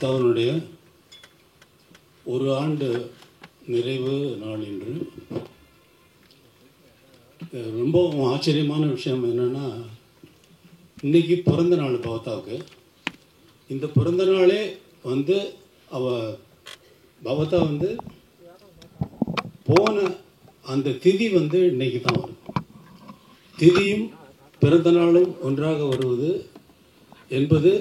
அவனுடைய ஒரு ஆண்டு நிறைவு நாள் இன்று. ரொம்ப ஆச்சரியமான விஷயம் என்னென்னா, இன்றைக்கி பிறந்த நாள் பவதாவுக்கு. இந்த பிறந்த நாளே பவதா போன அந்த திதி இன்னைக்கு தான் வரும். திதியும் பிறந்த நாளும் ஒன்றாக வருவது என்பது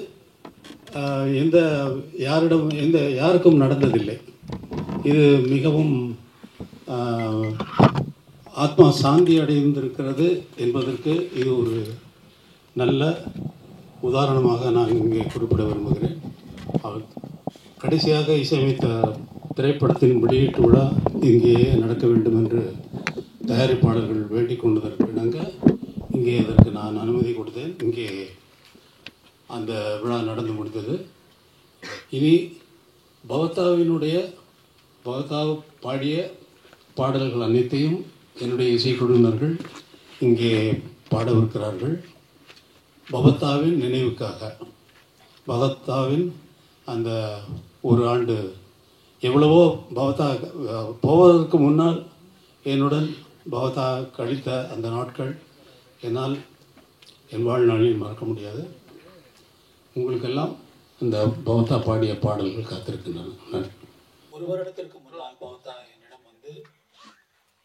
யாருக்கும் நடந்ததில்லை. இது மிகவும் ஆத்மா சாந்தி அடைந்திருக்கிறது என்பதற்கு இது ஒரு நல்ல உதாரணமாக நான் இங்கே குறிப்பிட விரும்புகிறேன். கடைசியாக இசையமைத்த திரைப்படத்தின் வெளியீட்டு விழா இங்கேயே நடக்க வேண்டும் என்று தயாரிப்பாளர்கள் வேண்டிக் கொண்டதற்கு இணங்க இங்கே அதற்கு நான் அனுமதி கொடுத்தேன். இங்கே அந்த விழா நடந்து முடிந்தது. இனி பவதா பாடிய பாடல்கள் அனைத்தையும் என்னுடைய இசைக்குழுவினர்கள் இங்கே பாடவிருக்கிறார்கள். பவதாவின் நினைவுக்காக, பவதாவின் அந்த ஒரு ஆண்டு எவ்வளவோ பவதா போவதற்கு முன்னால் என்னுடன் பவதா கழித்த அந்த நாட்கள் என்னால் என் வாழ்நாளில் மறக்க முடியாது. உங்களுக்கெல்லாம் இந்த பவதா பாடிய பாடல்கள் காத்திருக்கின்றன. ஒரு வருடத்திற்கு முன்னால் பவதா என்னிடம்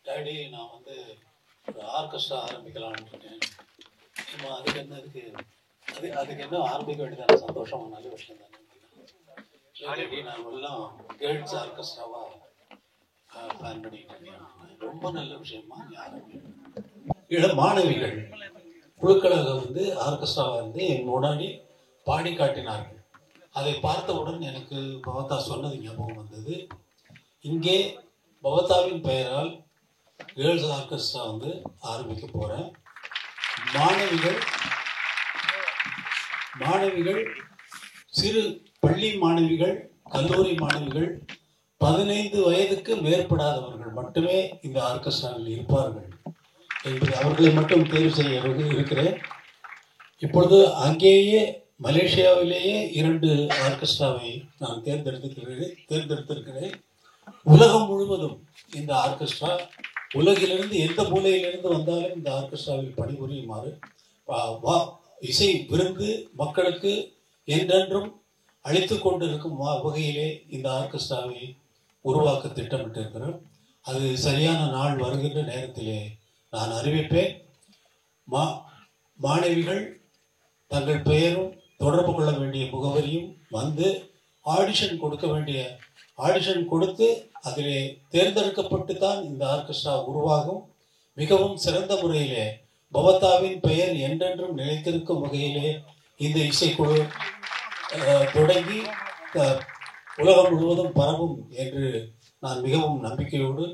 டேடி நான் ஒரு ஆர்கெஸ்ட்ரா ஆரம்பிக்கலான்னு இருக்கேன். அதுக்கு என்ன அதுக்கு என்ன ஆரம்பிக்க வேண்டியதான சந்தோஷமான நல்ல விஷயம் தானே. நான் எல்லாம் கேர்ள்ஸ் ஆர்கெஸ்ட்ராவாக பிளான் பண்ணிட்டு இருக்கேன். ரொம்ப நல்ல விஷயமா இளம் மாணவிகள் குழுக்களாக ஆர்கெஸ்ட்ராவாக என் முன்னாடி பாடி காட்டினார்கள். அதை பார்த்தவுடன் எனக்கு பவதா சொன்னது ஞாபகம் வந்தது. இங்கே பவதாவின் பெயரால் கேர்ள்ஸ் ஆர்கெஸ்ட்ரா ஆரம்பிக்க போகிறேன். மாணவிகள் சிறு பள்ளி மாணவிகள், கல்லூரி மாணவிகள், 15 வயதுக்கு மேற்படாதவர்கள் மட்டுமே இந்த ஆர்கெஸ்ட்ராவில் இருப்பார்கள் என்பது அவர்களை மட்டும் தேர்வு செய்ய இருக்கிறேன். இப்பொழுது அங்கேயே மலேசியாவிலேயே 2 ஆர்கெஸ்ட்ராவை நான் தேர்ந்தெடுத்திருக்கிறேன். உலகம் முழுவதும் இந்த ஆர்கெஸ்ட்ரா, உலகிலிருந்து எந்த மூலையிலிருந்து வந்தாலும் இந்த ஆர்கெஸ்ட்ராவில் பணிபுரியுமாறு இசை விருந்து மக்களுக்கு என்றென்றும் அளித்து கொண்டிருக்கும் வகையிலே இந்த ஆர்கெஸ்ட்ராவை உருவாக்க திட்டமிட்டிருக்கிறோம். அது சரியான நாள் வருகின்ற நேரத்திலே நான் அறிவிப்பேன். மாணவிகள் தங்கள் பெயரும் தொடர்பு கொள்ள வேண்டிய முகவரியும் ஆடிஷன் கொடுத்து அதிலே தேர்ந்தெடுக்கப்பட்டு தான் இந்த ஆர்கெஸ்ட்ரா உருவாகும். மிகவும் சிறந்த முறையிலே பவதாவின் பெயர் என்றென்றும் நிலைத்திருக்கும் வகையிலே இந்த இசைக்குழு தொடங்கி உலகம் முழுவதும் பரவும் என்று நான் மிகவும் நம்பிக்கையோடு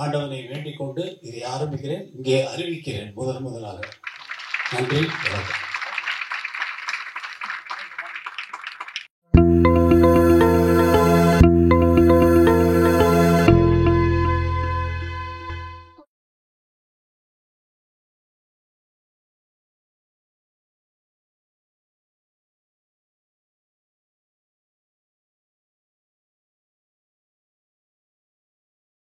ஆண்டவனை வேண்டிக் கொண்டு இதை ஆரம்பிக்கிறேன், இங்கே அறிவிக்கிறேன் முதலாக. நன்றி, வணக்கம்.